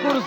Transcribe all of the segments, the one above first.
Kurs.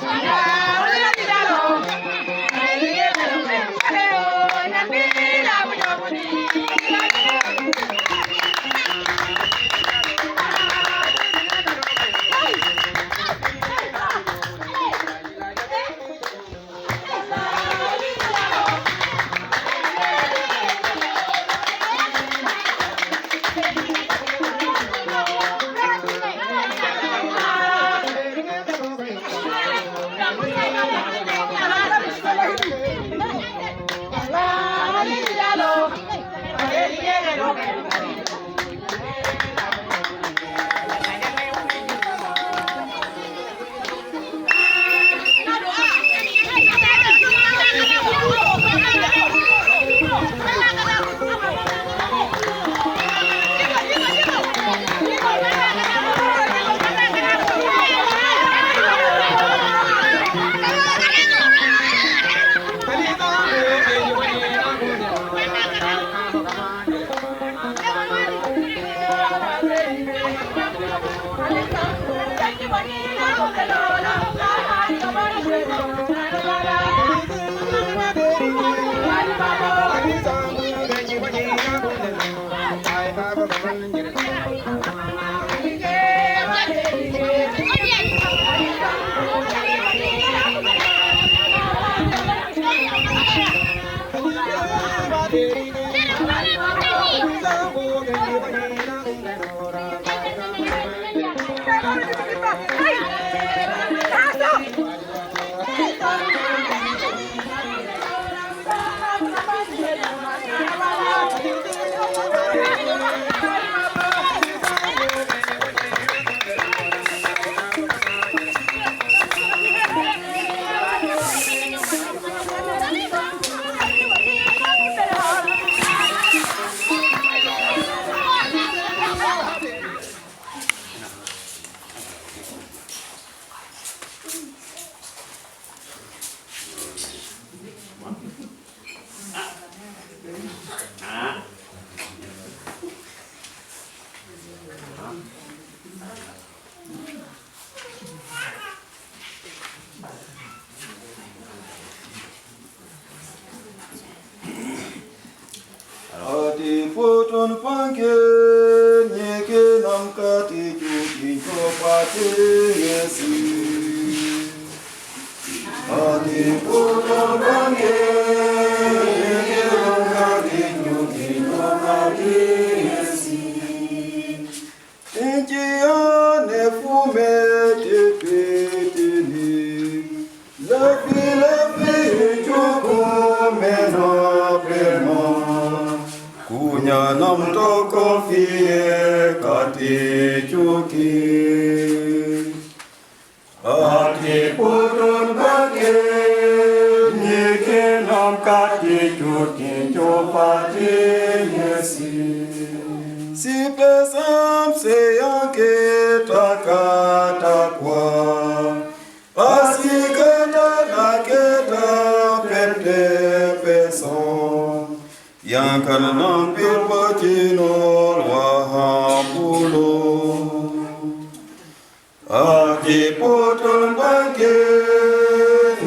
Ake potun bangke,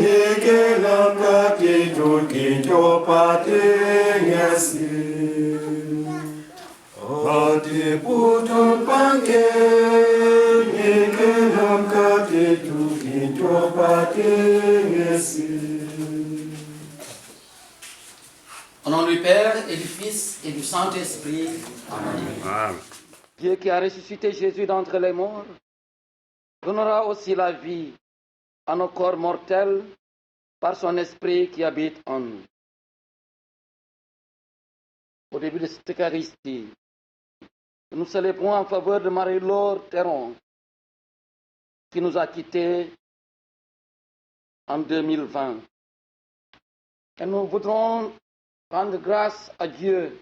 nike Au nom du Père et du Fils et du Saint-Esprit. Amen. Dieu qui a ressuscité Jésus d'entre les morts donnera aussi la vie à nos corps mortels par son Esprit qui habite en nous. Au début de cette Eucharistie, nous célébrons en faveur de Marie-Laure Théron, qui nous a quittés en 2020. Et nous voudrons rendre grâce à Dieu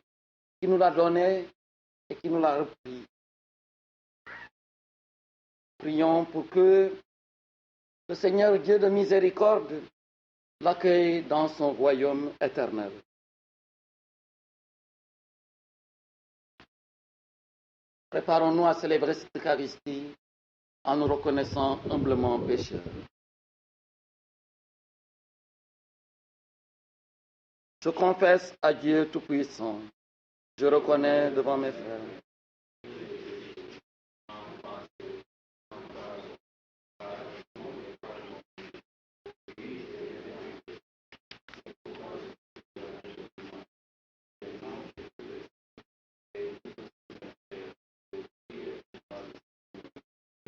qui nous l'a donné et qui nous l'a repris. Prions pour que le Seigneur Dieu de miséricorde l'accueille dans son royaume éternel. Préparons-nous à célébrer cette Eucharistie en nous reconnaissant humblement pécheurs. Je confesse à Dieu Tout-Puissant, je reconnais devant mes frères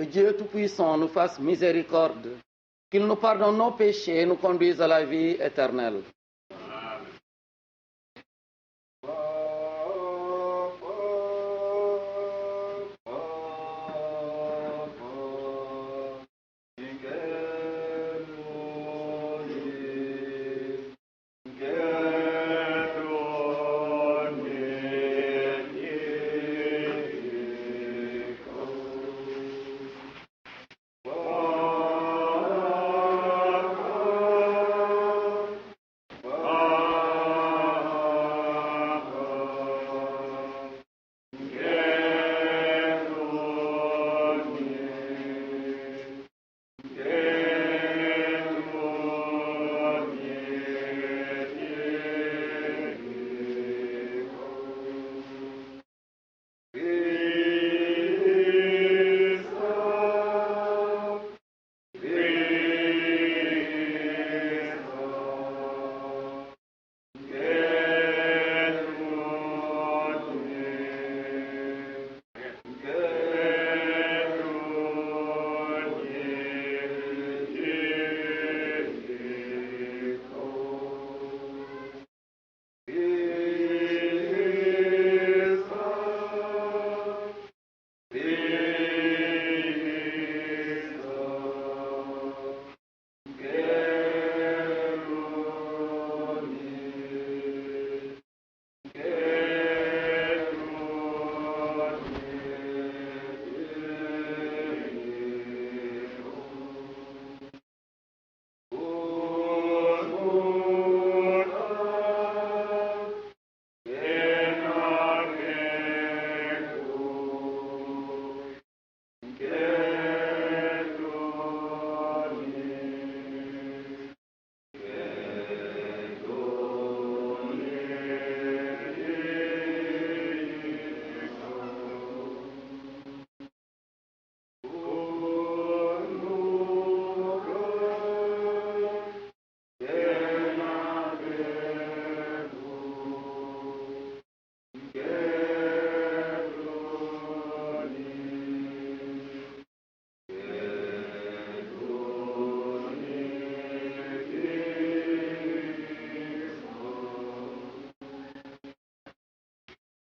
que Dieu Tout-Puissant nous fasse miséricorde, qu'il nous pardonne nos péchés et nous conduise à la vie éternelle.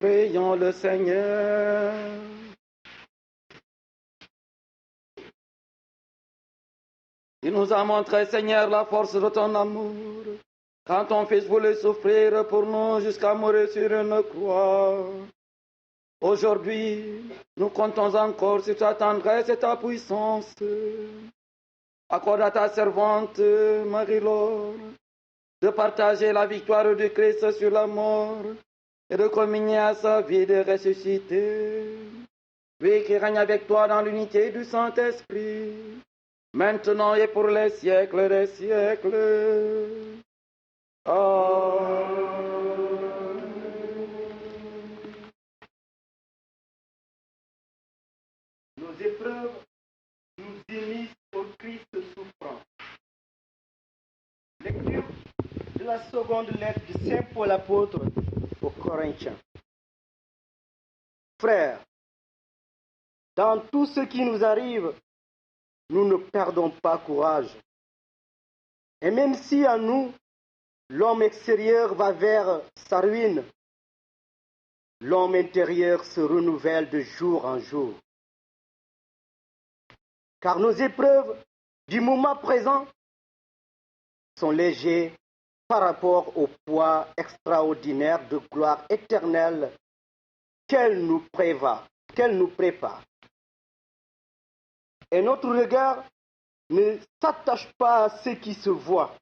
Prions le Seigneur. Il nous a montré, Seigneur, la force de ton amour, quand ton Fils voulait souffrir pour nous jusqu'à mourir sur une croix. Aujourd'hui, nous comptons encore sur ta tendresse et ta puissance. Accorde à ta servante, Marie-Laure, de partager la victoire du Christ sur la mort et de communier à sa vie de ressuscité. Lui qui règne avec toi dans l'unité du Saint-Esprit, maintenant et pour les siècles des siècles. Amen. lecture de la seconde lettre de Saint Paul apôtre aux Corinthiens. Frères, dans tout ce qui nous arrive, nous ne perdons pas courage. Et même si en nous, l'homme extérieur va vers sa ruine, l'homme intérieur se renouvelle de jour en jour. Car nos épreuves du moment présent sont légères par rapport au poids extraordinaire de gloire éternelle qu'elle nous prépare. Et notre regard ne s'attache pas à ce qui se voit,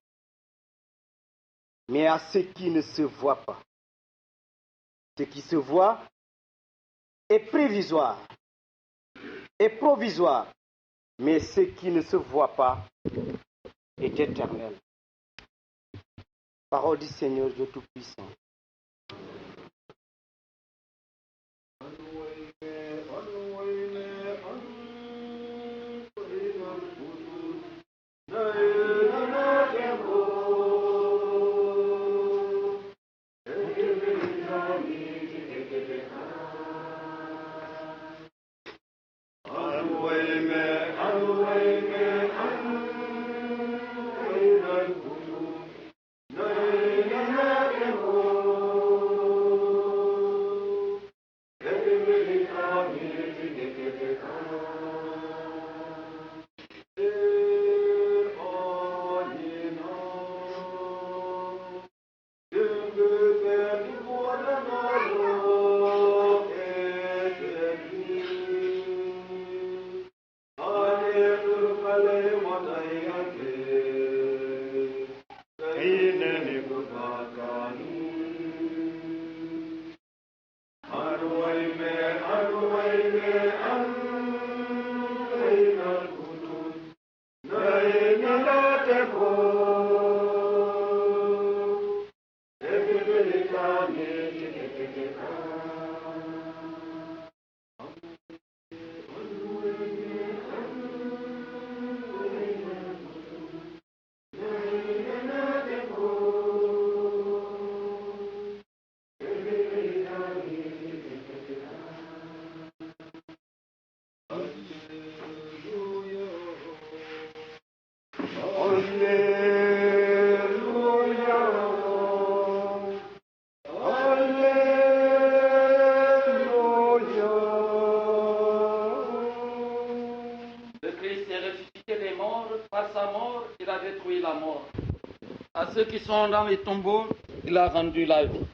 mais à ce qui ne se voit pas. Ce qui se voit est provisoire, mais ce qui ne se voit pas est éternel. Parole du Seigneur Dieu Tout-Puissant. À ceux qui sont dans les tombeaux, il a rendu la vie.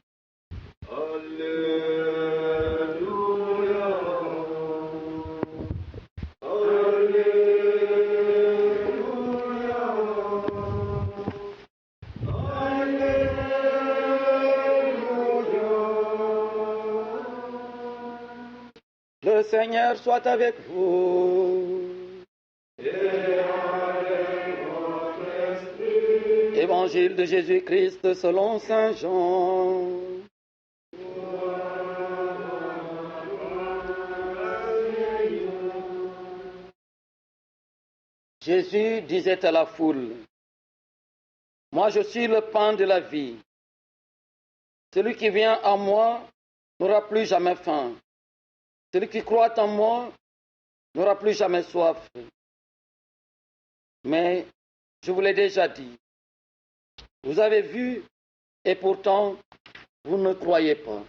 Le Seigneur soit avec vous. Évangile de Jésus-Christ selon Saint Jean. Jésus disait à la foule, « Moi je suis le pain de la vie. Celui qui vient à moi n'aura plus jamais faim. Celui qui croit en moi n'aura plus jamais soif. Mais je vous l'ai déjà dit, vous avez vu et pourtant vous ne croyez pas.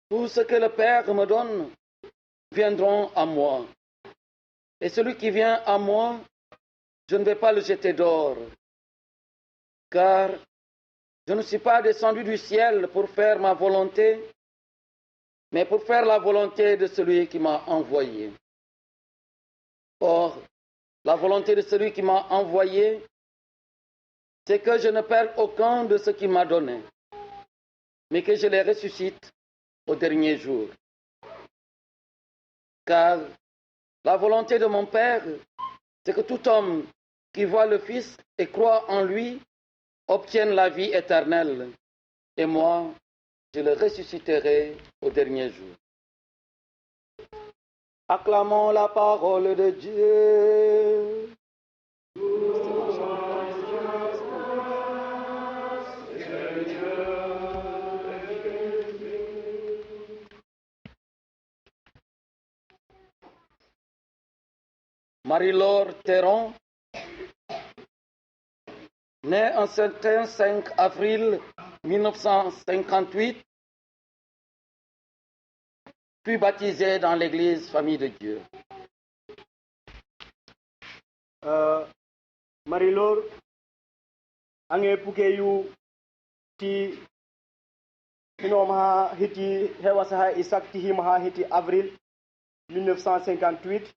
Tout ce que le Père me donne viendront à moi. Et celui qui vient à moi, je ne vais pas le jeter dehors. Car je ne suis pas descendu du ciel pour faire ma volonté, mais pour faire la volonté de celui qui m'a envoyé. Or, la volonté de celui qui m'a envoyé, c'est que je ne perde aucun de ce qu'il m'a donné, mais que je les ressuscite au dernier jour. Car la volonté de mon Père, c'est que tout homme qui voit le Fils et croit en lui obtienne la vie éternelle. Et moi, je le ressusciterai au dernier jour. Acclamons la parole de Dieu. Marie-Laure Théron, née un certain 5 avril 1958, fut baptisée dans l'église Famille de Dieu. Marie-Laure ange pukeyu ti hinom hiti hewasa ha isak ti him hiti avril 1958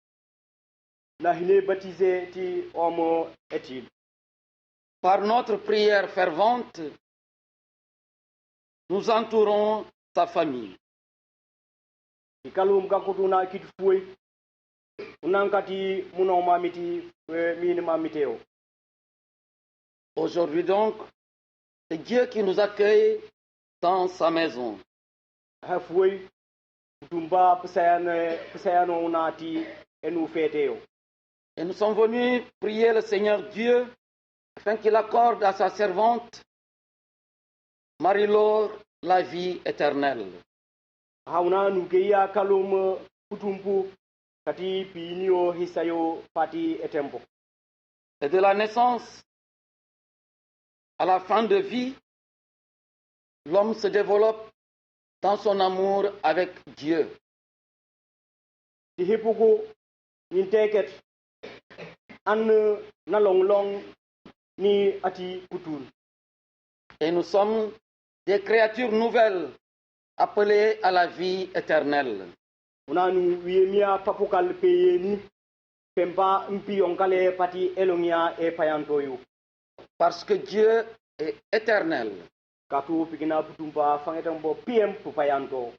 na hile baptisé ti homo étude. Par notre prière fervente, nous entourons sa famille. Ikalum kakutuna kitfui unankati munoma miti minima miteo. Aujourd'hui donc, c'est Dieu qui nous accueille dans sa maison. Hafui tumba pesayano unati enu feteo. Et nous sommes venus prier le Seigneur Dieu afin qu'il accorde à sa servante Marie-Laure la vie éternelle. Hauna nukeya kalum kutumpu kati pinio hisayo pati etempo. Et de la naissance à la fin de vie, l'homme se développe dans son amour avec Dieu. Tihipuku ninteket an nalonglong ni ati kutun. Et nous sommes des créatures nouvelles appelées à la vie éternelle. Unanu wiemia papukal peyeni pempa mpi onkale pati elongia e payantoyu. Parce que Dieu est éternel. Katu pikina putumpa fangetambo piem pupayanto.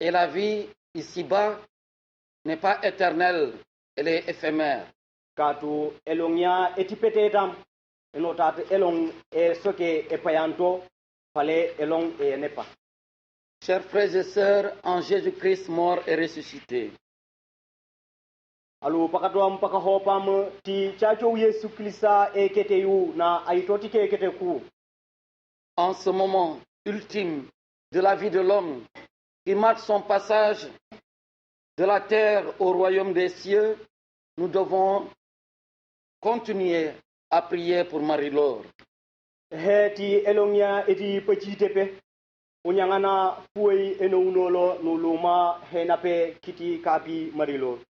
Et la vie ici-bas n'est pas éternelle, elle est éphémère. Katu elongia etipetetam enotat elong e soke e payanto fale elong e nepa. Chers frères et sœurs, en Jésus-Christ mort et ressuscité, Alu pakatwam pakahopam ti chacho Yesu Krista e keteyu na aitoti ke keteku. en ce moment ultime de la vie de l'homme qui marque son passage de la terre au royaume des cieux, nous devons continuer à prier pour Marie-Laure. Heti elongia eti pechitepe unyangana fuei eno unolo nuluma henape kiti kapi Marie-Laure.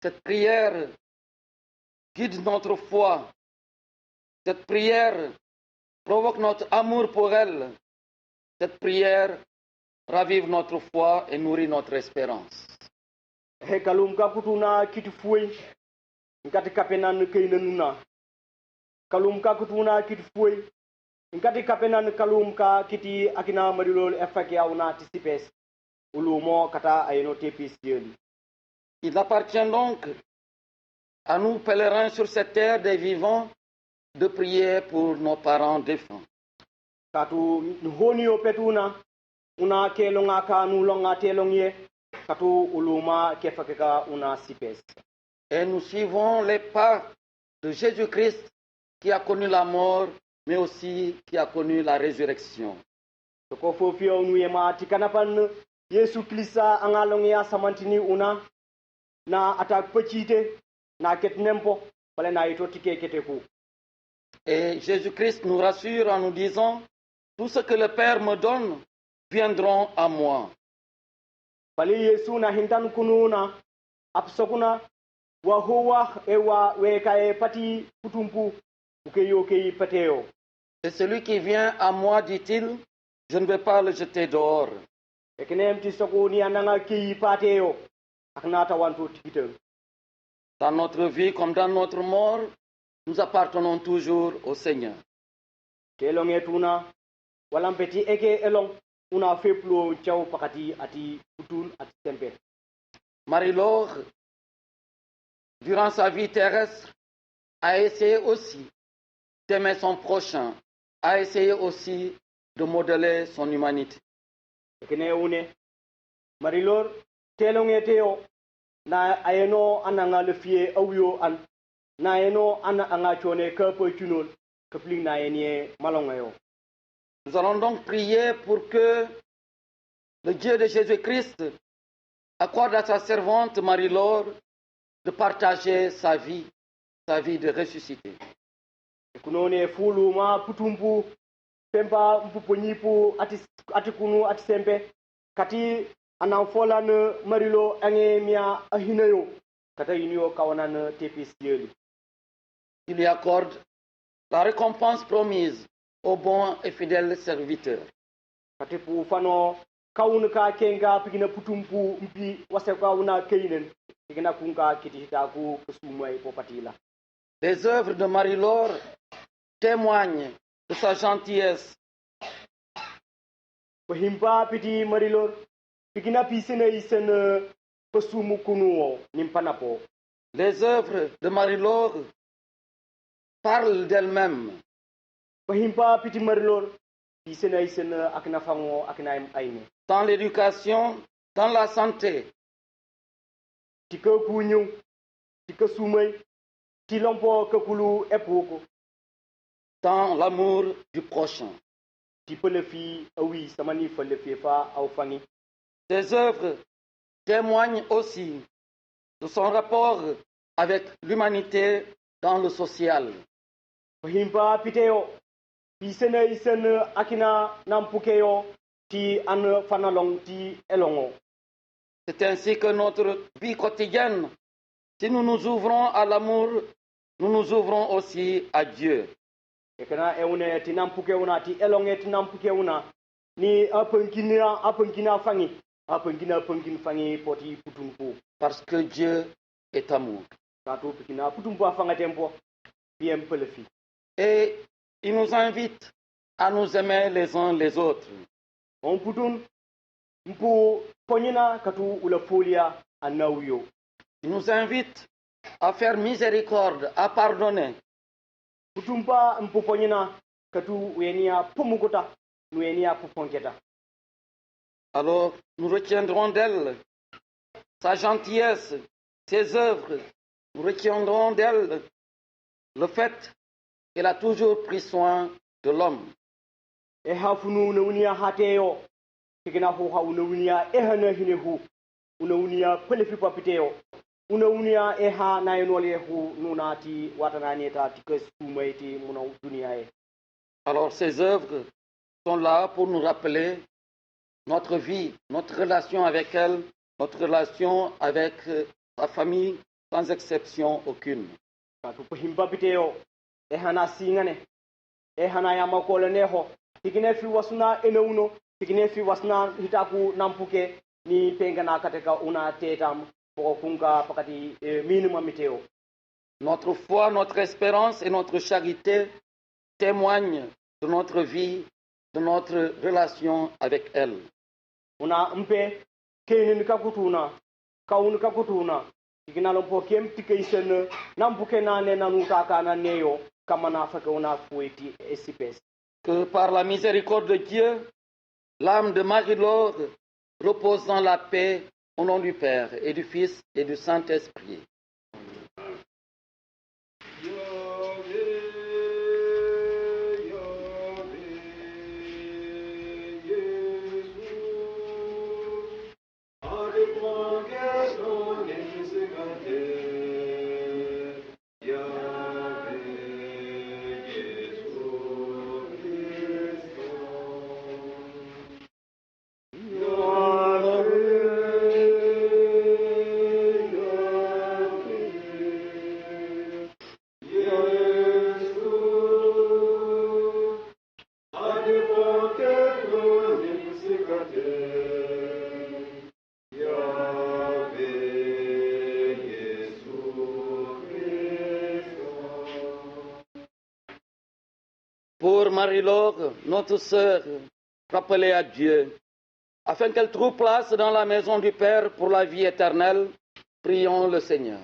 Cette prière guide notre foi. Cette prière provoque notre amour pour elle. Cette prière ravive notre foi et nourrit notre espérance. He kalum ka kutuna kiti fuei ngati kapenan keinanuna. Kalum ka kutuna kiti fuei ngati kapenan kalum ka kiti akina Marie-Laure efake auna tisipes ulumo kata ayeno tepis yeli. Il appartient donc à nous, pèlerins sur cette terre des vivants, de prier pour nos parents défunts. Katu nhonio petuna una kelonga ka nulonga telongye katu uluma kefakeka una sipes. Et nous suivons les pas de Jésus-Christ qui a connu la mort, mais aussi qui a connu la résurrection. Ko fofio unuyema tikanapan Yesu Krista angalongya samantini una na atak petite na ketnempo pale na itotike keteku. Et Jésus-Christ nous rassure en nous disant, tout ce que le Père me donne viendront à moi. Pale Yesu na hintan kununa apsokuna wa huwa ewa wekae pati kutumpu ukeyo kei pateo. Et celui qui vient à moi, dit-il, je ne vais pas le jeter dehors. Ekene mti soko ni ananga kei pateo aknata wanto tikite. Dans notre vie comme dans notre mort, nous appartenons toujours au Seigneur. Kelong etuna walampeti eke elong una feplo chau pakati ati utun ati tempe. Marie-Laure, durant sa vie terrestre, a essayé aussi d'aimer son prochain, a essayé aussi de modeler son humanité. Ekene une Marie-Laure telong eteo na ayeno ananga le fie awyo an na ayeno ana anga chone ka potunol kapling na yenie malongayo. Nous allons donc prier pour que le Dieu de Jésus-Christ accorde à sa servante Marie-Laure de partager sa vie de ressuscité. kunone fulu ma putumpu pempa mpuponyipu atikunu atisempe kati anamfola ne marilo ange mia ahinayo kata yinio kawanan tepisieli. Il lui accorde la récompense promise au bon et fidèle serviteur. Kati pu fano kawun ka kenga pigina putumpu mpi wase kawuna keinen pigina kunka kitita ku kusumai popatila. Les œuvres de Marie-Laure témoignent de sa gentillesse. Bahimba piti Marie-Laure pigina pisina isen pesumu kunuo nimpanapo. Les œuvres de Marie-Laure parlent d'elle-même. Bahimba piti Marie-Laure pisina isen akina fango akina aime. Dans l'éducation, dans la santé, Tika kunyu, tika sumai, tilompo kakulu epoko. dans l'amour du prochain. Tipe le fi awi samani fa le fi fa au fangi. Ses œuvres témoignent aussi de son rapport avec l'humanité dans le social. Bahimba piteo pisena isen akina nampukeyo ti an fanalong ti elongo. C'est ainsi que notre vie quotidienne, si nous nous ouvrons à l'amour, nous nous ouvrons aussi à Dieu. Ekana eune ti nampukeuna ti elonge ti nampukeuna ni apenkina fangi apengkin fangi poti putumpu. Parce que Dieu est amour. Katu pikina putumpu afanga tempo bien pelefi. Et il nous invite à nous aimer les uns les autres. On putun mpu ponyina katu ula folia anawyo. Il nous invite à faire miséricorde, à pardonner. Putumpa mpu ponyina katu wenia pumukuta nuenia puponketa. Alors nous retiendrons d'elle sa gentillesse, ses œuvres. Nous retiendrons d'elle le fait qu'elle a toujours pris soin de l'homme. E hafunu nunia hateo kigina ho ha ununia ehana hinehu ununia pelefi papiteo ununia eha na enole hu nunati watanani ta tikasumaiti muna dunia e. Alors ces œuvres sont là pour nous rappeler notre vie, notre relation avec elle, notre relation avec sa famille, sans exception aucune. Katu pahimba piteo ehana singane ehana ya makola neho tikine fi wasuna eneuno tikine fi wasna hitaku nampuke ni pengana kateka una tetam poko kunga pakati minimum miteo. Notre foi, notre espérance et notre charité témoignent de notre vie, de notre relation avec elle. Una mpe kenin kakutuna kaun kakutuna tikina lompo kem tikeisen nampuke nane nanuta kana neyo kama nafaka una fueti espèce. Que par la miséricorde de Dieu, l'âme de Marie-Laure repose dans la paix au nom du Père et du Fils et du Saint-Esprit. Pour Marie-Laure, notre sœur, rappelée à Dieu, afin qu'elle trouve place dans la maison du Père pour la vie éternelle, prions le Seigneur.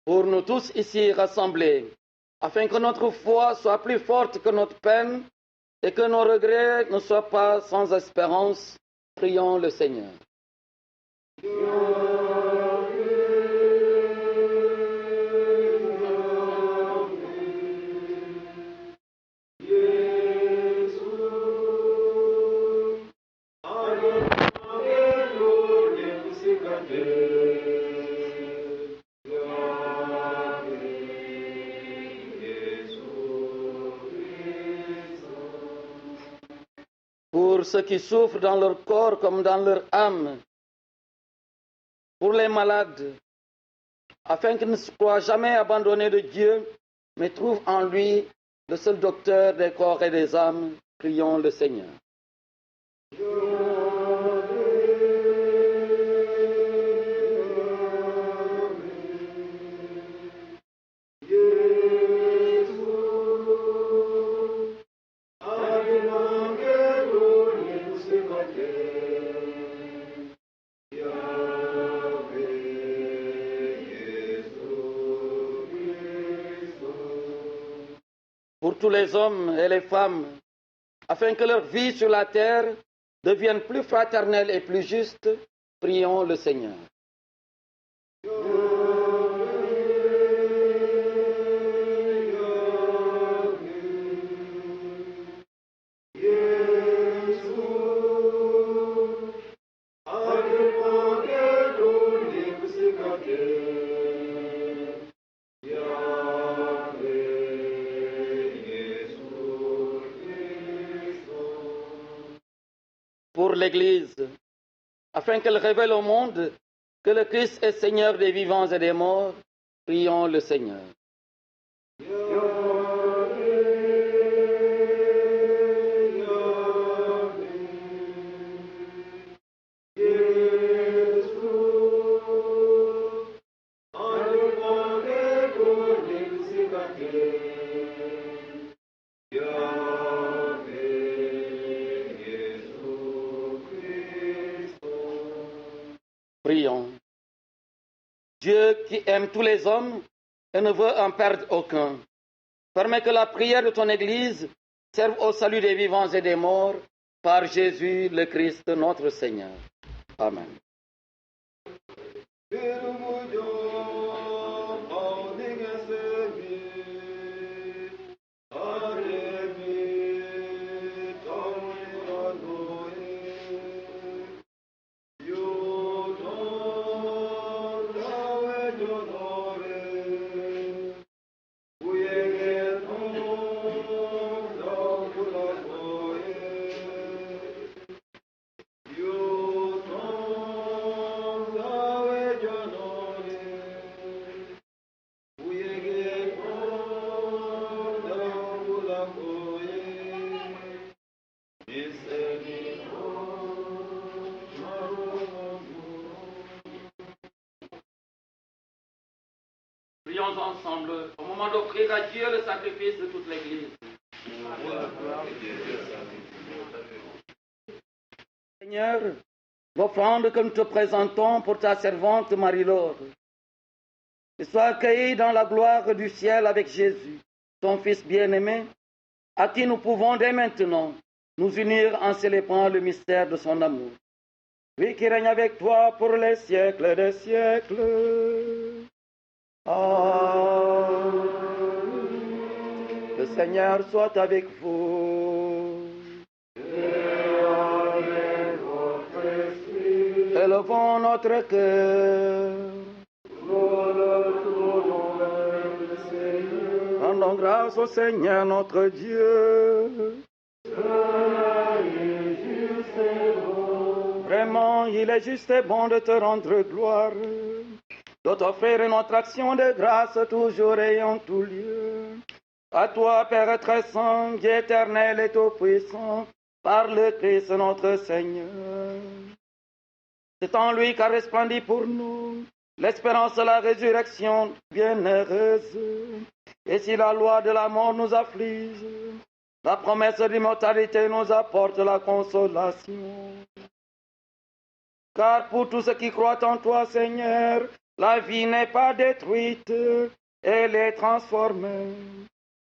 Pour nous tous ici rassemblés, afin que notre foi soit plus forte que notre peine et que nos regrets ne soient pas sans espérance. Prions le Seigneur. Pour ceux qui souffrent dans leur corps comme dans leur âme, pour les malades, afin qu'ils ne soient jamais abandonnés de Dieu, mais trouvent en lui le seul docteur des corps et des âmes, prions le Seigneur. Pour tous les hommes et les femmes, afin que leur vie sur la terre devienne plus fraternelle et plus juste, prions le Seigneur. Pour l'Église, afin qu'elle révèle au monde que le Christ est Seigneur des vivants et des morts, prions le Seigneur. Prions. Dieu qui aime tous les hommes et ne veut en perdre aucun, permets que la prière de ton Église serve au salut des vivants et des morts par Jésus le Christ notre Seigneur. Amen. Prions ensemble au moment d'offrir à Dieu le sacrifice de toute l'Église. Seigneur, l'offrande que nous te présentons pour ta servante Marie-Laure, et soit accueillie dans la gloire du ciel avec Jésus, ton Fils bien-aimé, à qui nous pouvons dès maintenant nous unir en célébrant le mystère de son amour. Lui qui règne avec toi pour les siècles des siècles. Amen. Le Seigneur soit avec vous. Et avec votre esprit. Élevons notre cœur. Nous le trouvons vers le Seigneur. Rendons grâce au Seigneur notre Dieu. Cela est juste et bon. Vraiment, il est juste et bon de te rendre gloire, de t'offrir notre action de grâce toujours et en tout lieu. À toi, Père très saint, Dieu éternel et tout-puissant, par le Christ notre Seigneur. C'est en lui qu'a resplendi pour nous l'espérance de la résurrection bienheureuse. Et si la loi de la mort nous afflige, la promesse d'immortalité nous apporte la consolation. Car pour tous ceux qui croient en toi, Seigneur, la vie n'est pas détruite, et les transforme.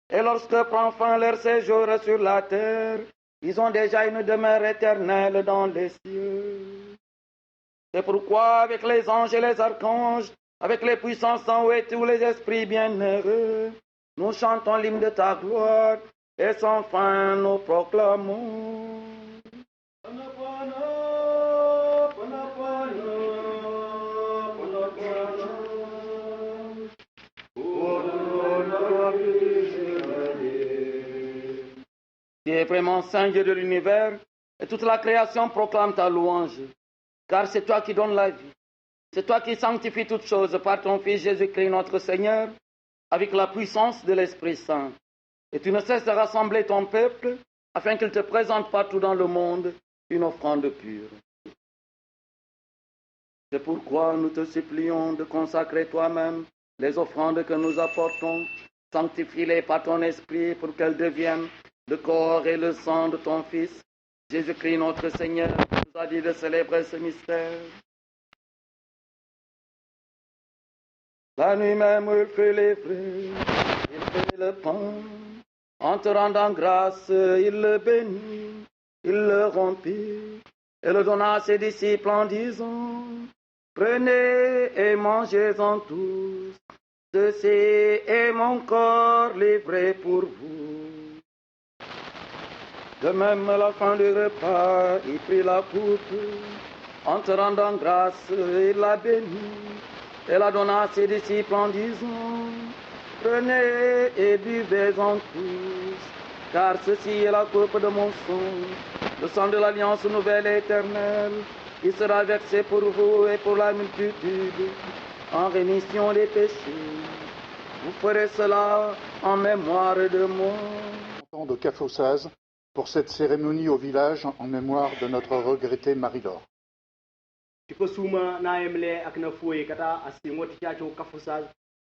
Et lorsque prend fin leur séjour sur la terre, ils ont déjà une demeure éternelle dans les cieux. C'est pourquoi avec les anges et les archanges, avec les puissances en haut et tous les esprits bienheureux, nous chantons l'hymne de ta gloire et sans fin nous proclamons. Tu es vraiment saint Dieu de l'univers, et toute la création proclame ta louange, car c'est toi qui donnes la vie. C'est toi qui sanctifies toutes choses par ton Fils Jésus-Christ notre Seigneur, avec la puissance de l'Esprit Saint. Et tu ne cesses de rassembler ton peuple, afin qu'il te présente partout dans le monde une offrande pure. C'est pourquoi nous te supplions de consacrer toi-même les offrandes que nous apportons, sanctifie-les par ton Esprit pour qu'elles deviennent le corps et le sang de ton Fils, Jésus-Christ notre Seigneur, qui nous a dit de célébrer ce mystère. La nuit même, il fait les fruits, il fait le pain. En te rendant grâce, il le bénit, il le rompit et le donna à ses disciples en disant: Prenez et mangez-en tous, ceci est mon corps livré pour vous. De même, à la fin du repas, il prit la coupe. En te rendant grâce, il la bénit et la donna à ses disciples en disant: Prenez et buvez-en tous, car ceci est la coupe de mon sang, le sang de l'alliance nouvelle et éternelle, qui sera versé pour vous et pour la multitude, en rémission des péchés. Vous ferez cela en mémoire de moi. De Cafosaz pour cette cérémonie au village en mémoire de notre regrettée Marie-Laure. Tipasuma na emle akna fuwe kata asingo tichacho Cafosaz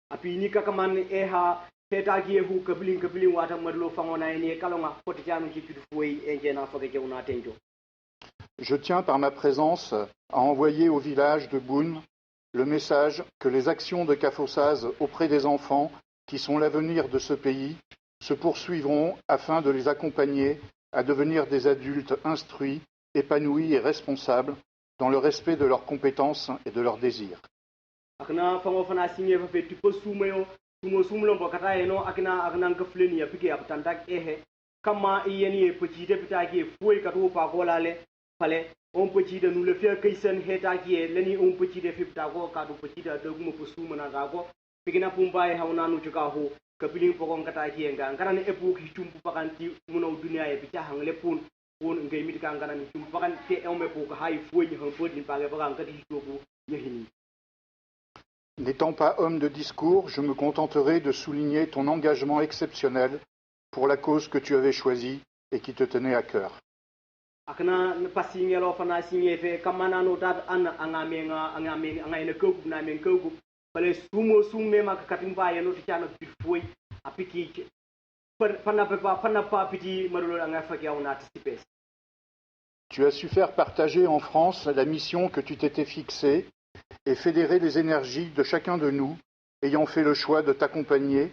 api ni kakaman eha teta hu kabilin wata madlo fangona ene kalonga potichanu ci fuwe enje na fage jewna tenjo. Je tiens par ma présence à envoyer au village de Boune le message que les actions de Cafosaz auprès des enfants qui sont l'avenir de ce pays se poursuivront afin de les accompagner à devenir des adultes instruits, épanouis et responsables dans le respect de leurs compétences et de leurs désirs. Akna fango fana sinye fa fe tipo sumeyo sumo sumlo mbokata eno akna ngafleni ya pike aptantak ehe kama iyeni petit deputaki fuwe katu pa kolale fale on petit de nous le faire kaisen heta ki leni on petit de fipta ko kadu petit de gumo pusuma na gago pikina pumba e hauna nu chuka ho kabiling pokong kata ki nga ngana epoki chumpu pakanti muno dunia e bicha hangle pun ngay mit ka ngana chumpu pakan te ome po ka hay fuwe ni han podin pa ga pakan kati chobu yehini. N'étant pas homme de discours, je me contenterai de souligner ton engagement exceptionnel pour la cause que tu avais choisie et qui te tenait à cœur. Akna pasingelo fana singefe kamana no dat an angamenga ene kogu na men kogu bale sumo summe mak katimba ya no tiana bifoi apiki fana pa piti marulo anga fakia on anticipé. Tu as su faire partager en France la mission que tu t'étais fixée et fédérer les énergies de chacun de nous ayant fait le choix de t'accompagner,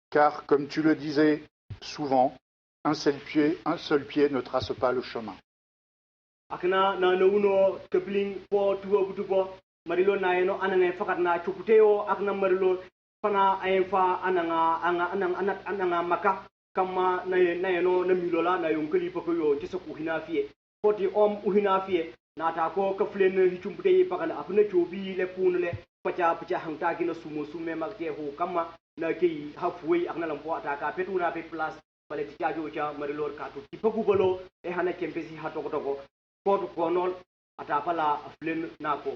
car, comme tu le disais souvent, un seul pied ne trace pas le chemin. Akna na no uno kepling po tuwa butupo marilo na eno ananga fakat na chukuteo akna marilo fana ayenfa ananga maka kama na eno na milola na yonkeli pokoyo tisoku hinafie poti uhina fie na ta ko kaflen hichumpute pakana apna chobi le punle pacha hangta gina sumo sume makte ho kama na ke halfway akna lampo ataka petuna pe plus pale tiajo cha marilor katu tipoku bolo e hana kempesi hatoko porte konol atapala aflen nako.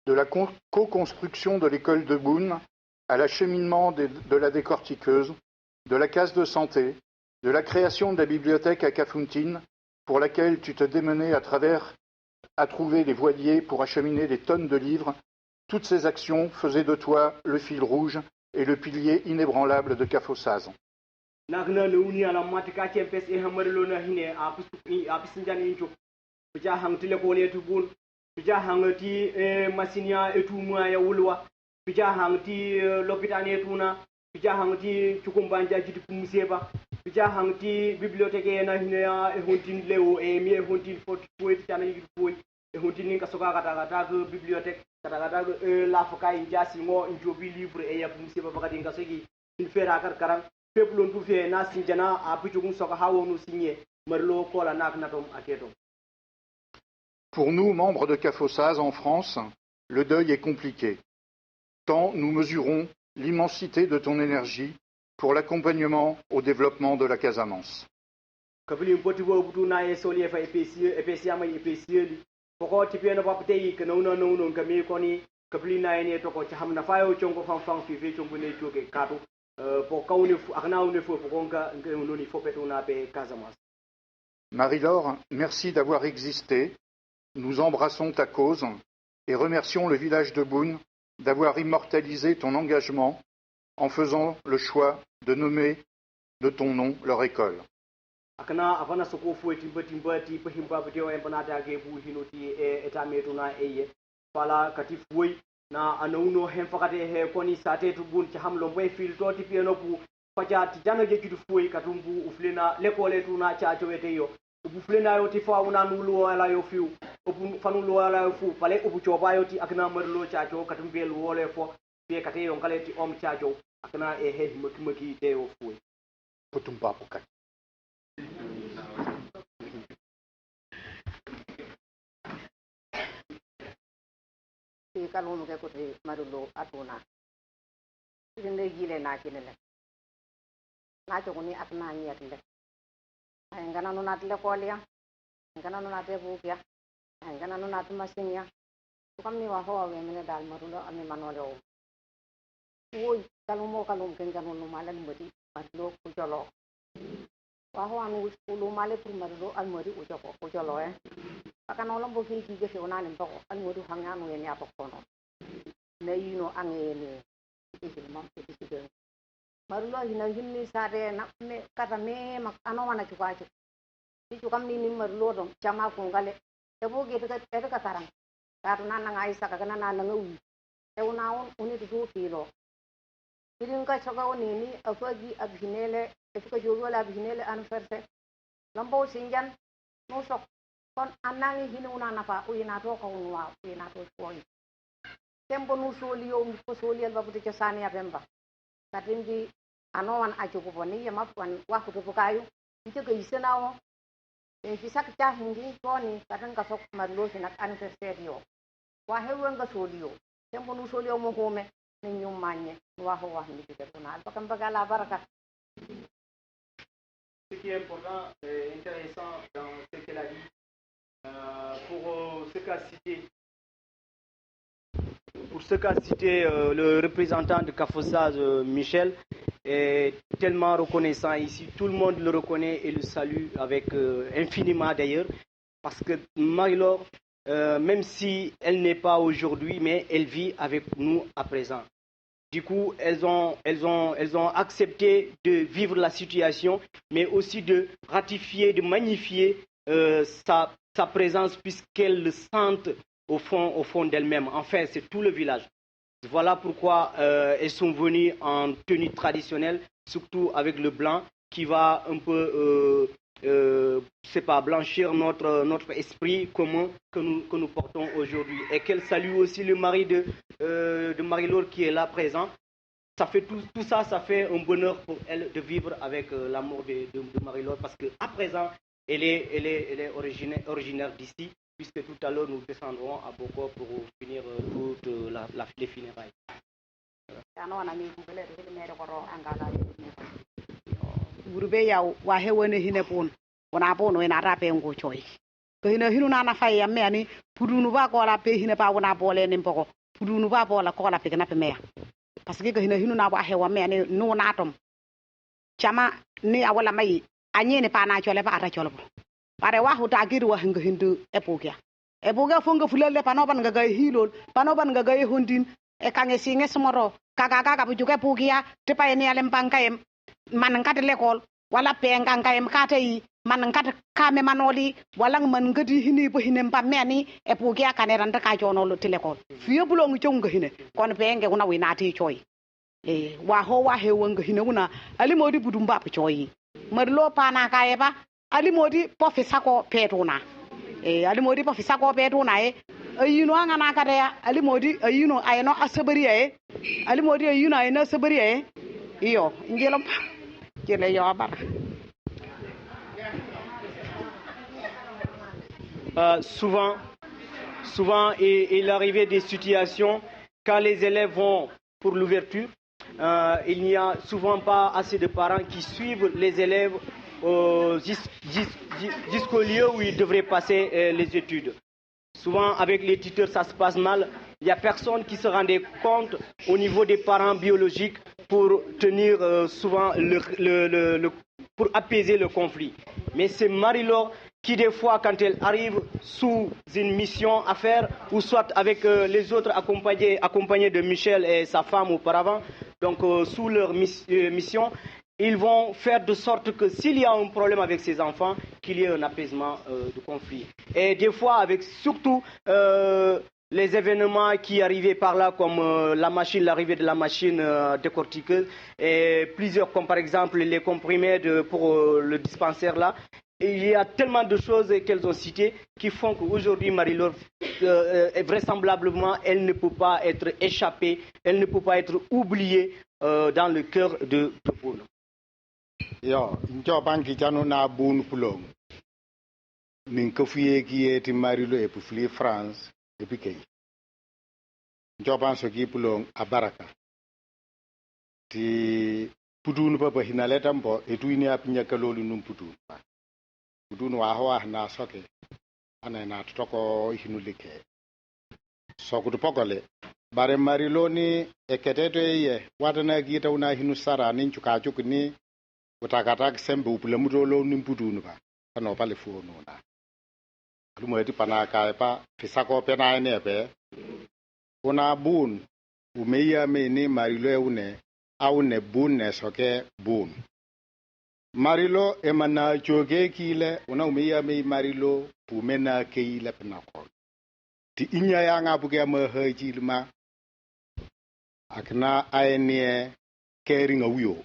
De la co-construction de l'école de Boune à l'acheminement de la décortiqueuse, de la case de santé, de la création de la bibliothèque à Kafountine, pour laquelle tu te démenais à trouver les voiliers pour acheminer des tonnes de livres, toutes ces actions faisaient de toi le fil rouge et le pilier inébranlable de Cafosaz. Nagna leuni ala matika kempes e hamarlo na hine apisinjan incho bija hangtile ko le tubun bija hangati e masinia e tumwa ya wulwa pija hangti lopitane tuna pija hangti chukumbanja jiti kumuseba pija hangti bibliothèque na hinya e hontin lewo e mi e hontin foti poeti tana yigi foy e hontin ka soka kata bibliothèque kata la fokai jasi ngo njobi livre e ya kumuseba bakati nga sogi in fera karam peuple on fait na sinjana a bitu soka hawonu signé marlo kola nak natom aketo. Pour nous, membres de CAFOSAZ en France, le deuil est compliqué. Tant nous mesurons l'immensité de ton énergie pour l'accompagnement au développement de la Casamance. Marie-Laure, merci d'avoir existé. Nous embrassons ta cause et remercions le village de Boune d'avoir immortalisé ton engagement en faisant le choix de nommer de ton nom leur école. Ubu flena yo ti fa una nulu ala yo fiu ubu fanu lo ala yo fu pale ubu choba yo ti akna marlo chacho katum be lo le fo be kate yo ngale ti om chacho akna e he maki te yo fu Potum papu kat. Ti kalum ke ko ti marulo atuna inde gile na kinele na cho ni atna ni atile ngana no natle kolia ngana no nate bukia ngana no nate masinia kamni wa ho we mene dal marulo ami manolo oi kalum ken ngano no malan modi marlo ku jolo wa ho anu ulu male pur marlo al modi u jolo akano lo bo ki ke se ona ni bako al modi hanga no ya pokono ne yino angene ikil mam ke marulo hina hinni sare na me kata me mak ano wana chukachu ti chukam ni marulo dom chama ko ngale e bo ge te ka tarang ka na na ngai sa ka na na ngawi e una on uni tu kilo tidin ka choka oni ni afagi abhinele e ka jogo la abhinele an ferse lambo sinjan no sok kon anangi hinu una na pa uina to ko unwa uina to koi tempo nu solio mi ko solio babu te sani apemba katimbi anowan ajuko ni ya mapwan wa kutukayu nteke isenawo e fisak ta hindi toni katan ka sok marlo sinak anversario wa hewen ga solio tempo nu solio mo home ni nyumanye wa ho wa ni te tona bakam bagala baraka. Ce qui est important et intéressant dans ce qu'elle a dit pour ce qu'a cité le représentant de CAFOSAZ, Michel, est tellement reconnaissant ici. Tout le monde le reconnaît et le salue avec infiniment d'ailleurs. Parce que Marie-Laure, même si elle n'est pas aujourd'hui, mais elle vit avec nous à présent. Du coup, elles ont accepté de vivre la situation, mais aussi de ratifier, de magnifier sa présence puisqu'elles le sentent au fond d'elles-mêmes. Enfin, c'est tout le village. Voilà pourquoi elles sont venues en tenue traditionnelle, surtout avec le blanc, qui va un peu, blanchir notre esprit commun que nous portons aujourd'hui. Et qu'elle salue aussi le mari de Marie-Laure qui est là présent. Ça fait tout ça, ça fait un bonheur pour elle de vivre avec l'amour de Marie-Laure parce qu'à présent, elle est originaire d'ici, puisque tout à l'heure nous descendrons à Boko pour finir toutes les funérailles. Gurbe ya wa hewene hine pon wana pon we na rape ngo choi ko hinu na fay ya me ani pudunu ba ko la pe hine pa wana bole ni poko pudunu ba bola ko la pe na pe me parce que hinu na wa hewa me ani no na tom chama ni awala mai anyene pa na chole pa ata chole pare wa huta giru wa hinga hindu epokia fonga fulele panoban nga gay hilol panoban nga gay hondin e kange singe smoro kaka bujuke pukia tepa ene ale mpankayem man ngate lekol wala pe ngankayem kate yi man ngat kame manoli wala man ngadi hini bo hinem pameni e pugia kaneranda ka jono lo telekol fiye bulo ngi chonga hine kon penge una winati choy wa ho wa he wanga hine una ali modi budumba pa choy marlo pana ka eba ali modi professeur ko petuna ali modi professeur ko petuna ayino ngana ka de ali modi ayino ayno asabari ali modi ayino ayno asabari iyo ngelam jele yo bara. Souvent, il arrivait des situations quand les élèves vont pour l'ouverture, il n'y a souvent pas assez de parents qui suivent les élèves jusqu'au lieu où ils devraient passer les études. Souvent, avec les tuteurs, ça se passe mal. Il n'y a personne qui se rendait compte au niveau des parents biologiques pour tenir souvent pour apaiser le conflit. Mais c'est Marie-Laure qui des fois, quand elle arrive sous une mission à faire, ou soit avec les autres accompagnés de Michel et sa femme auparavant, donc sous leur mission, ils vont faire de sorte que s'il y a un problème avec ces enfants, qu'il y ait un apaisement du conflit. Et des fois, avec surtout les événements qui arrivaient par là, comme l'arrivée de la machine décortiqueuse, et plusieurs, comme par exemple les comprimés pour le dispensaire là. Et il y a tellement de choses qu'elles ont citées qui font qu'aujourd'hui, Marie-Laure, vraisemblablement, elle ne peut pas être échappée, elle ne peut pas être oubliée dans le cœur de Boun. Yo, njoban ki jano na Boun Pulong. Ninkofuye ki eti Marie-Laure et puis France et puis Kenya. Njoban so ki Pulong abaraka. Ti pudun papa hinaleta mbo etuini apinya kalolu num pudun. Pudun wa ho na soke ana na toko hinulike. So kudu pokole bare Marie-Laure ni eketeto ye wadana gita una hinusara ninchuka chukuni utakata sembe upulemudolo nimpudun ba kana pale funo na. Lumeti panaka pa fisako pena nepe una Boun umeya meni Marie-Laure une aune Boun ne soke Boun Marie-Laure emana joge kile una umeya me Marie-Laure pumena keile penakol ti inya ya ngabuke ma hajilma akna aenie caring awio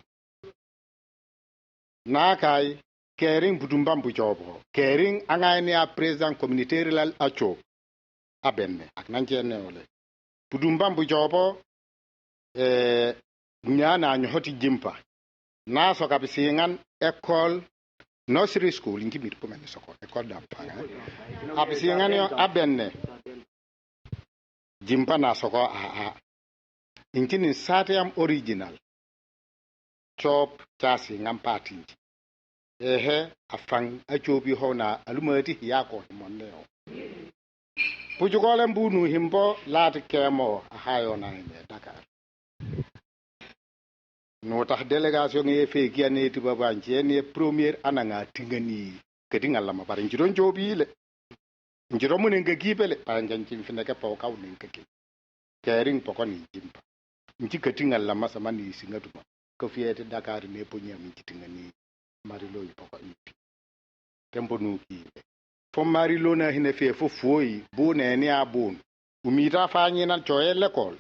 na kai caring budumbambu jobo caring angani a president communautaire lal acho abenne akna jene ole budumbambu jobo nyana nyohoti jimpa na so kabisingan école nursery school ingi mit pomene soko école d'enfant abisingan yo abenne jimpa na soko a ingini satiam original chop tasi ngam party afang achobi hona alumati yako moneo pujugole mbunu himbo lat kemo hayo na ine Dakar no tax délégation ye fe ki ane ti baba ne première ananga tingani kedinga lama bar njiro njobi le njiro mun nga gibele pa ngan ci fi nek paw kaw nen keke kering pokoni jimpa nci kedinga lama sama ni singatuma ko fiete Dakar ne po nyam ci tingani Marie-Laure pokoni tempo nu ki fo Marie-Laure na hine fe fo foi bo ne ni abun umita fa nyi na choye l'école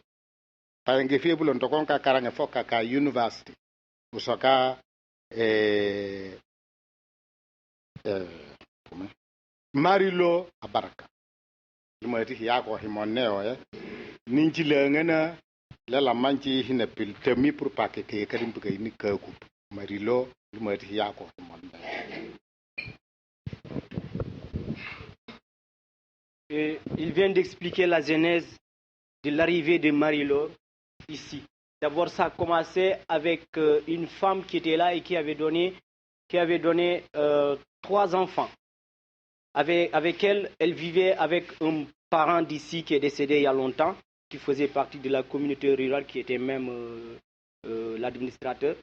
pa nge fe bulon to kon ka karanga fo ka university usoka Marie-Laure abaraka lumati yako himoneo ninji lengena la manchi hine pil temi pour pas que karim buke ni ka ku Marie-Laure lumati yako himoneo. Il vient d'expliquer la genèse de l'arrivée de Marie-Laure ici. D'abord, ça a commencé avec une femme qui était là et qui avait donné 3 enfants. Avec elle, elle vivait avec un parent d'ici qui est décédé il y a longtemps, qui faisait partie de la communauté rurale, qui était même l'administrateur.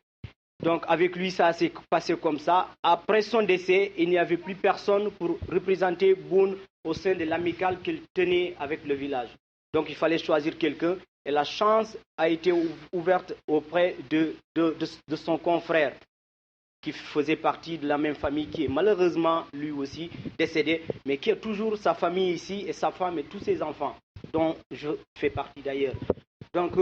Donc avec lui, ça s'est passé comme ça. Après son décès, il n'y avait plus personne pour représenter Boun au sein de l'amicale qu'il tenait avec le village. Donc il fallait choisir quelqu'un et la chance a été ouverte auprès de son confrère. qui faisait partie de la même famille, qui est malheureusement lui aussi décédé, mais qui a toujours sa famille ici et sa femme et tous ses enfants, dont je fais partie d'ailleurs. Donc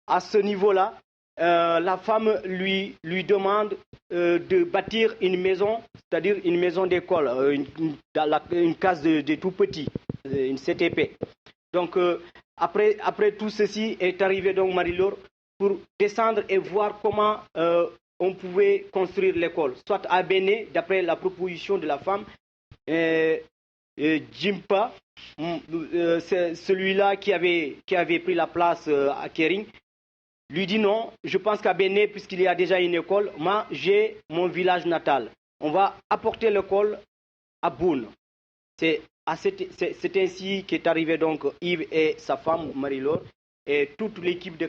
à ce niveau-là, la femme lui demande de bâtir une maison, c'est-à-dire une maison d'école, une case de tout petit, une CTP. Donc après tout ceci est arrivé donc Marie-Laure pour descendre et voir comment on pouvait construire l'école, soit à Béné, d'après la proposition de la femme, Jimpa, c'est celui-là qui avait pris la place à Kering, lui dit non, je pense qu'à Béné, puisqu'il y a déjà une école, moi j'ai mon village natal. On va apporter l'école à Boune. C'est ainsi qu'est arrivé donc Yves et sa femme Marie-Laure et toute l'équipe de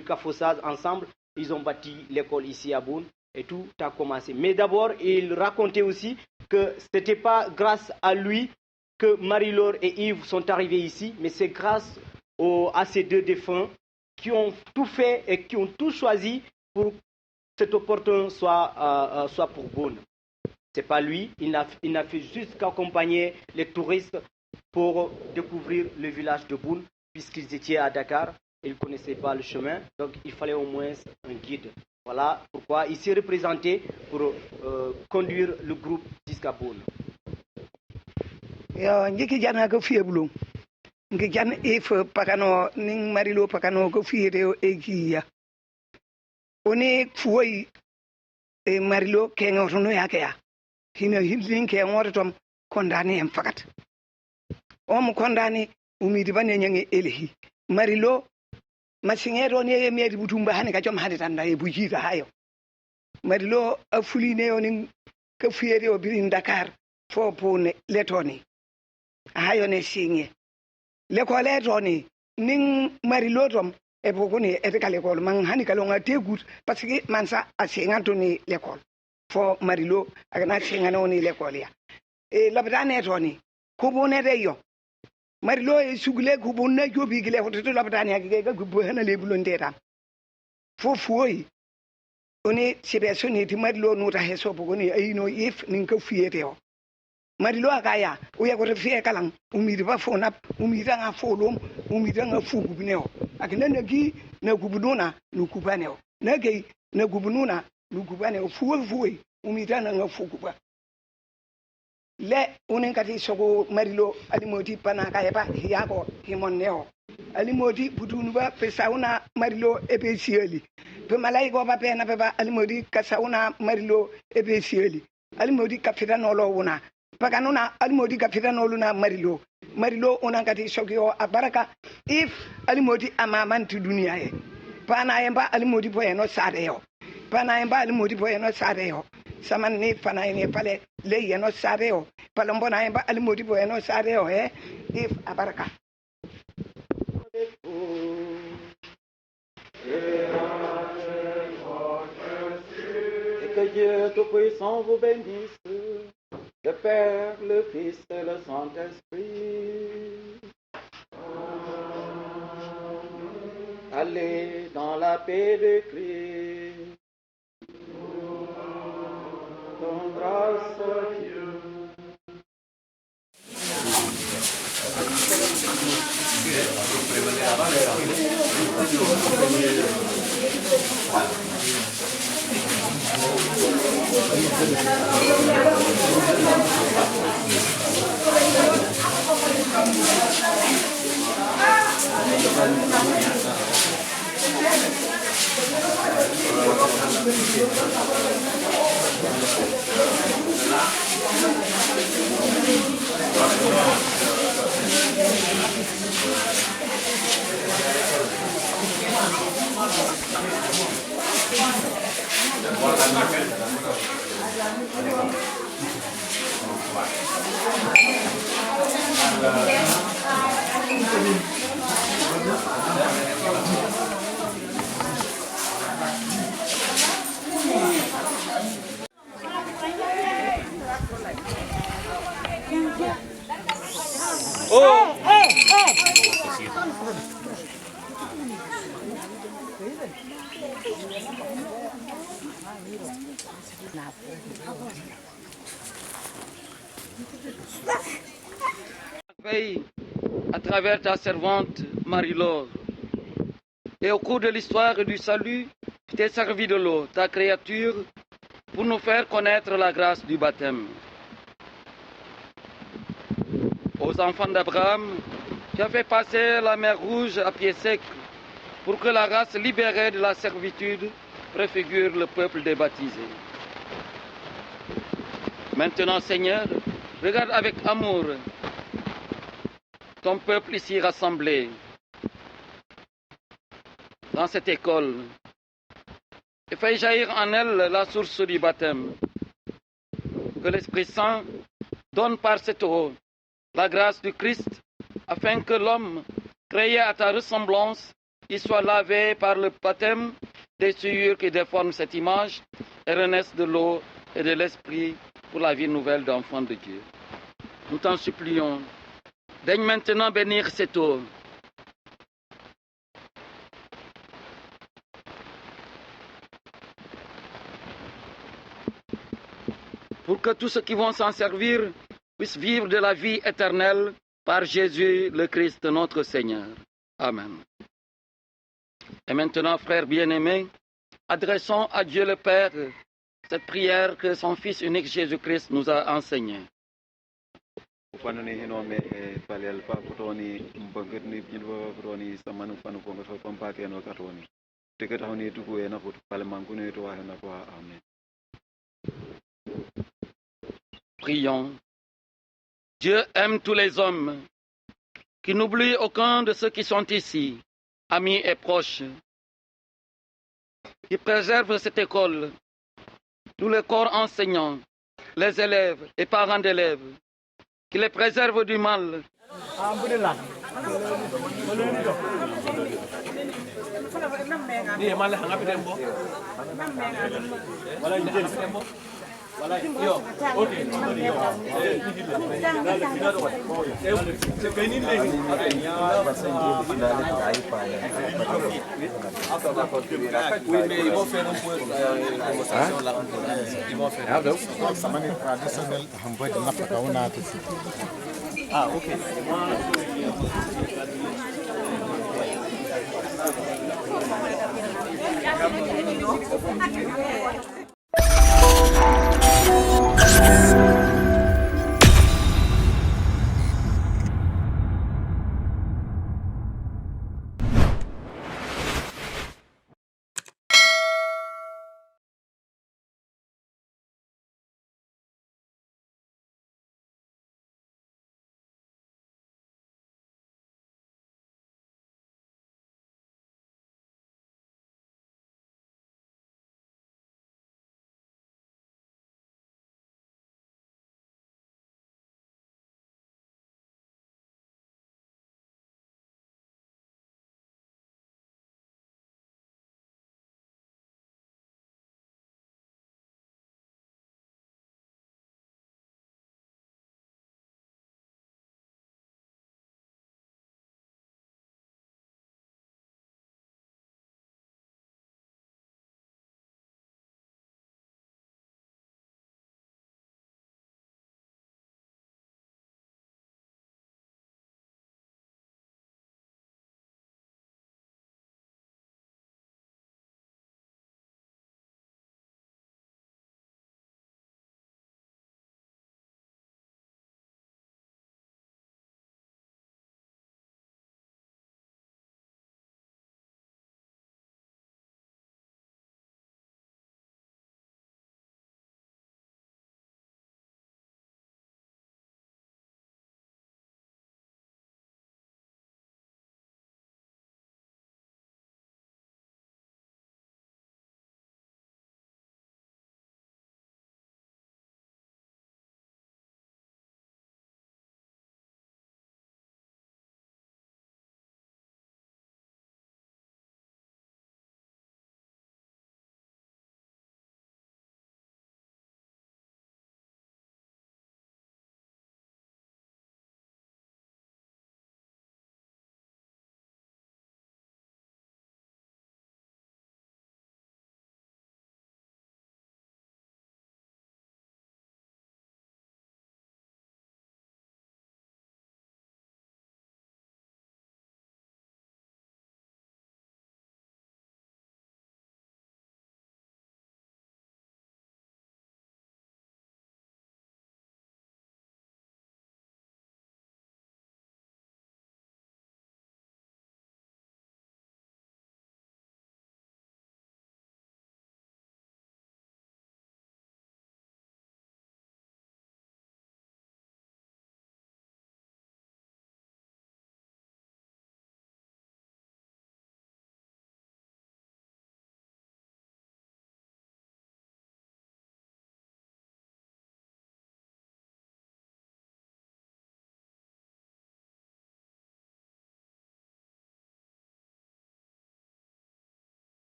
Cafossaz ensemble. Ils ont bâti l'école ici à Boune et tout a commencé. Mais d'abord, il racontait aussi que ce n'était pas grâce à lui que Marie-Laure et Yves sont arrivés ici, mais c'est grâce à ces deux défunts qui ont tout fait et qui ont tout choisi pour que cette opportunité soit pour Boune. Ce n'est pas lui, il n'a fait juste qu'accompagner les touristes pour découvrir le village de Boune, puisqu'ils étaient à Dakar. Ils ne connaissaient pas le chemin, donc il fallait au moins un guide. Voilà pourquoi il s'est représenté pour conduire le groupe jusqu'à Boune. Njiki jana ko fieblu ngi jan if pakano ning Marilo pakano ko fiere egiya oni fuoi e Marilo ke ngotono yake ya hino hildin ke ngotom kondani em fakat om kondani umidi bane nyangi elehi Marilo masingero ne meri butumba hani ka jom hade tanda e bujita hayo Marilo afuli ne oni ko fiere o birin Dakar fo pone letoni hayo ne singe l'école est donnée ning Marilo tom e bokoni e ka l'école man hani ka longa tegut parce que man sa asinga toni l'école fo Marilo agana singa noni l'école ya e labdane toni ko bone de yo Marilo e sugle ko bonna jobi gile ko to labdane ya ga gubbo hana le bulon deta fo fuoi oni sibe soni ti Marilo nuta heso bokoni ayino if ning ka fiyete yo Marilo akaya uya ko refie kalang umiri ba fona umira nga folom umira nga fugu bineo akina nagi na gubununa nukubaneo nagi na gubununa nukubaneo fuwe umira nga fugu ba le unen kati sogo Marilo alimoti pana kaya ba yako himoneo alimoti budunu ba pesauna Marilo ebesieli pe malai go ba pena pe ba alimoti kasauna Marilo ebesieli alimoti kapita nolo una pakanuna alimodi kapita noluna Marilo onangati sokyo abaraka if alimodi amamanti dunia ye pana yemba alimodi poyeno sareyo pana yemba alimodi poyeno sareyo saman ni pana ne pale le yeno sareyo palombona yemba alimodi poyeno sareyo if abaraka Et que Dieu Tout-Puissant vous bénisse, le Père, le Fils et le Saint-Esprit. Allez dans la paix de Christ. Donne grâce à Dieu. Veille à travers ta servante Marie-Laure. Et au cours de l'histoire du salut, tu t'es servi de l'eau, ta créature, pour nous faire connaître la grâce du baptême. Aux enfants d'Abraham, tu as fait passer la mer Rouge à pied sec pour que la race libérée de la servitude préfigure le peuple des baptisés. Maintenant, Seigneur, regarde avec amour ton peuple ici rassemblé dans cette école et fais jaillir en elle la source du baptême. Que l'Esprit Saint donne par cette eau la grâce du Christ afin que l'homme créé à ta ressemblance y soit lavé par le baptême des souillures qui déforment cette image et renaisse de l'eau et de l'Esprit pour la vie nouvelle d'enfants de Dieu. Nous t'en supplions, daigne maintenant bénir cette eau. Pour que tous ceux qui vont s'en servir puissent vivre de la vie éternelle par Jésus le Christ notre Seigneur. Amen. Et maintenant, frères bien-aimés, adressons à Dieu le Père cette prière que son Fils unique Jésus-Christ nous a enseignée. Prions. Dieu aime tous les hommes, qui n'oublie aucun de ceux qui sont ici, amis et proches, qui préserve cette école, tous les corps enseignants, les élèves et parents d'élèves, qui les préserve du mal. Ah, ok.